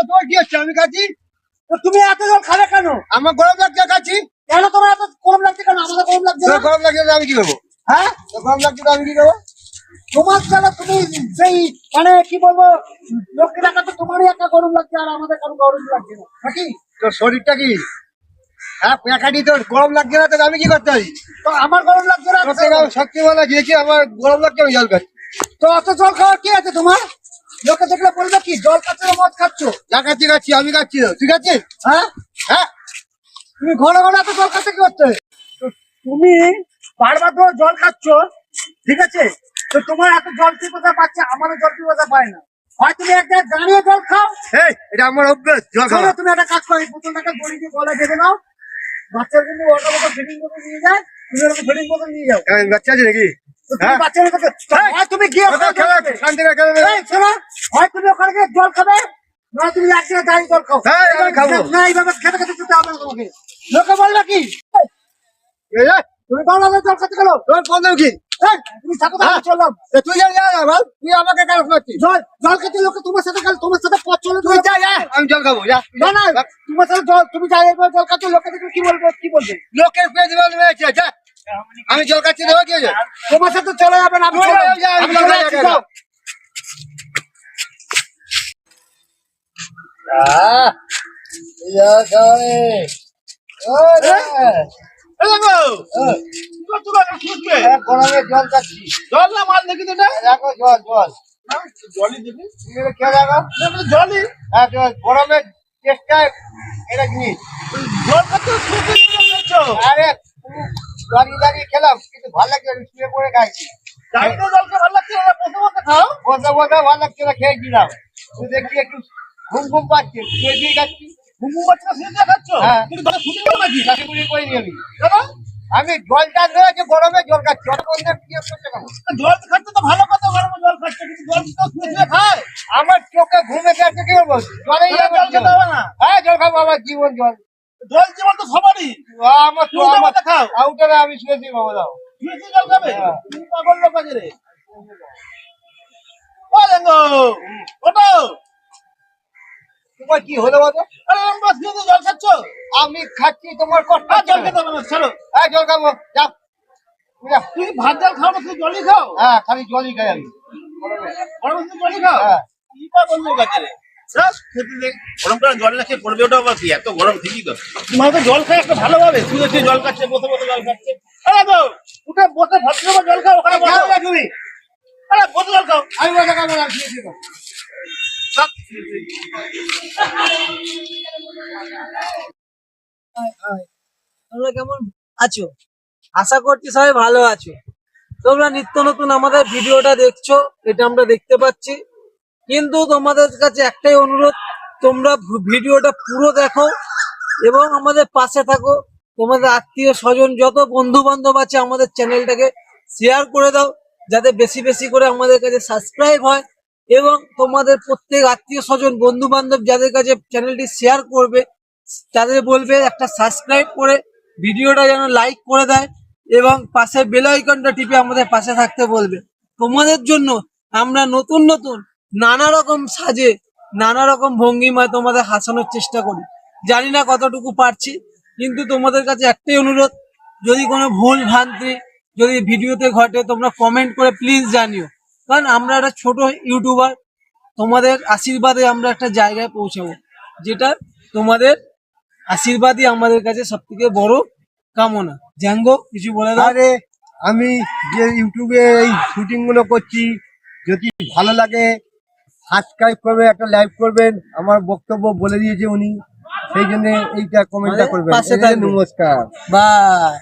তোমার কি হচ্ছে? আমি খাচ্ছি। তুমি এত জল খাবে কেন? আমার গরম লাগছে, খাচ্ছি। কেন তোমার এত গরম লাগছে কেন? আমাদের গরম লাগছে না? গরম লাগছে আমি কি করবো? হ্যাঁ, গরম লাগছে আমি কি করবো? তোমার কেন? তুমি সেই মানে কি বলবো, লোকের একা তো তোমারই একা গরম লাগছে আর আমাদের কারো গরম লাগছে না নাকি? তোর শরীরটা কি হ্যাঁ প্যাকাটি? তোর গরম লাগছে না? তোকে আমি কি করতে পারি? তো আমার গরম লাগছে না? সত্যি বলা দিয়েছি, আমার গরম লাগছে, আমি জল খাচ্ছি। তো অত জল খাওয়ার কি আছে তোমার? লোকে দেখলে বলবে কি জল খাচ্ছ না মদ খাচ্ছ? যা খাচ্ছি খাচ্ছি, আমি খাচ্ছি তো, ঠিক আছে? হ্যাঁ, হ্যাঁ, তুমি ঘন ঘন এত জল খাচ্ছ কি করতে? তো তুমি বারবার ধরে জল খাচ্ছ, ঠিক আছে? তো তোমার এত জল পিপাসা পাচ্ছে, আমাদের জল পিপাসা পায় না। হয় তুমি একটা দাঁড়িয়ে জল খাও। এই এটা আমার অভ্যাস জল শোনো, খাওয়া। তুমি একটা কাজ করো, এই বোতলটাকে দড়ি দিয়ে গলায় বেঁধে নাও। বাচ্চার কিন্তু ওটার মতো ফিটিং বোতল নিয়ে যায়, তুমি ওরকম ফিটিং বোতল নিয়ে যাও। বাচ্চা আছে নাকি? তো তুমি হ্যাঁ, বাচ্চার কাছে হয় তুমি গিয়ে ওখানে জল খাবে। শান্তি করে খেলা। এই শোনো, হয় তুমি ওখানে গিয়ে জল খাবে, না তুমি এক জায়গায় দাঁড়িয়ে জল খাও। হ্যাঁ, আমি খাবো। না, এইভাবে খেতে খেতে যেতে হবে না তোমাকে। লোকে বলবে কি এই যে, তুমি বাংলাদেশ জল খাতে গেলো? তোর বললাম কি? এই, তুমি থাকো তো, আমি চললাম। তুই যা যা না বল, তুই আমাকে কেন শোনাচ্ছিস? জল খেতে লোকে তোমার সাথে গেল, তোমার সাথে পথ চলে তুই যা যা, আমি জল খাবো, যা। না না, তোমার সাথে জল, তুমি যাই একবার জল খাচ্ছ, লোকে দেখে কি বলবে, কি বলবে? লোকের পেয়ে দিবেন হয়েছে, যা। আমি জল খাচ্ছি দেবো, কি হয়েছে? তোমার সাথে চলে যাবে না, আমি তুই চললাম। যা, আমি জল চলে খাই, যাচ্ছি, যা। যাও। গরমে জল খাচ্ছি। জল না মাল দেখি তো এটা? দেখো জল জল। জলই দেখি। তুমি খেয়ে দেখো। জলই হ্যাঁ, জল। গরমের চেষ্টায় এটা জিনিস। জল খাচ্ছ, খাচ্ছ। আরে তুমি দাঁড়িয়ে দাঁড়িয়ে খেলাম, কিন্তু ভালো লাগছে, আমি শুয়ে পড়ে খাইছি। দাঁড়িয়ে জলকে ভালো লাগছে না, বসে বসে খাও। বসে বসে ভালো লাগছে না, খেয়েছিলাম। তুই দেখছি একটু ঘুম ঘুম পাচ্ছে, শুয়ে দিয়ে খাচ্ছি। ঘুমু বাচ্চা শুয়ে দিয়ে খাচ্ছ? হ্যাঁ। কিন্তু জলে ফুটে গেল নাকি? চাকরি বুড়ি করিনি আমি। কেন? আমি জল চাষ হয়েছে, গরমে জল খাচ্ছি। অনেক অন্য কি করছে কেন? জল খাচ্ছে তো ভালো কথা, গরমে জল খাচ্ছে, কিন্তু জল কি কেউ শুয়ে শুয়ে খায়? আমার চোখে ঘুমে গেছে, কি করবো? জলেই তাহলে জল খেতে হবে না? হ্যাঁ, জল খাবো, আমার জীবন জল। জল জীবন তো সবারই। আমার তো তুমি তো আমার মাথা খাও। আউটারে আমি শুয়েছি, বাবা দাও। শুয়ে শুয়ে জল খাবে? হ্যাঁ। তুমি পাগল লোক আছে রে। ও লেঙ্গো, ওঠো। তোমার কি হলো বলো? আরে লম্বা শুয়ে দিয়ে জল খাচ্ছ? আমি খাচ্ছি, তোমার কষ্ট আর হচ্ছে জল না? খেতে হবে না, ছাড়ো। হ্যাঁ, জল খাবো, যাও। তুমি যাও। তুমি ভাত জল খাও না, শুধু জলই খাও? হ্যাঁ, খালি জলই খাই আমি। গরমে শুধু জলই খাও? হ্যাঁ। কি পাগল লোক আছে রে। খেতে দে। গরম করে জল না খেয়ে পড়বে, ওটা আবার কি? এত গরম ঠিকই তো। তোমার তো জল খায় একটা ভালোভাবে, শুয়ে শুয়ে জল খাচ্ছে, বসে বসে জল খাচ্ছে। আরে তো উঠে বসে ভদ্রভাবে জল খাও, ওখানে বসে। যাও না তুমি। আরে বসে জল খাও। আমি বসে খাবো না, শুয়ে শুয়ে খাবো। তোমরা কেমন আছো? আশা করছি সবাই ভালো আছো। তোমরা নিত্য নতুন আমাদের ভিডিওটা দেখছো, এটা আমরা দেখতে পাচ্ছি, কিন্তু তোমাদের কাছে একটাই অনুরোধ, তোমরা ভিডিওটা পুরো দেখো এবং আমাদের পাশে থাকো। তোমাদের আত্মীয় স্বজন যত বন্ধু বান্ধব আছে আমাদের চ্যানেলটাকে শেয়ার করে দাও, যাতে বেশি বেশি করে আমাদের কাছে সাবস্ক্রাইব হয়, এবং তোমাদের প্রত্যেক আত্মীয় স্বজন বন্ধু বান্ধব যাদের কাছে চ্যানেলটি শেয়ার করবে তাদের বলবে একটা সাবস্ক্রাইব করে ভিডিওটা যেন লাইক করে দেয় এবং পাশে বেল আইকনটা টিপে আমাদের পাশে থাকতে বলবে। তোমাদের জন্য আমরা নতুন নতুন নানা রকম সাজে নানা রকম ভঙ্গিমায় তোমাদের হাসানোর চেষ্টা করি। জানি না কতটুকু পারছি, কিন্তু তোমাদের কাছে একটাই অনুরোধ, যদি কোনো ভুল ভ্রান্তি যদি ভিডিওতে ঘটে তোমরা কমেন্ট করে প্লিজ জানিও, কারণ আমরা একটা ছোট ইউটিউবার, তোমাদের আশীর্বাদে আমরা একটা জায়গায় পৌঁছাবো, যেটা তোমাদের আশীর্বাদই আমাদের কাছে সব থেকে বড় কামনা। জ্যাঙ্গো কিছু বলে দাও। আরে আমি যে ইউটিউবে এই শুটিং গুলো করছি, যদি ভালো লাগে সাবস্ক্রাইব করবে, একটা লাইক করবেন। আমার বক্তব্য বলে দিয়েছে উনি, সেই জন্য এইটা কমেন্টটা করবেন। পাশে থাকবে। নমস্কার। বাই।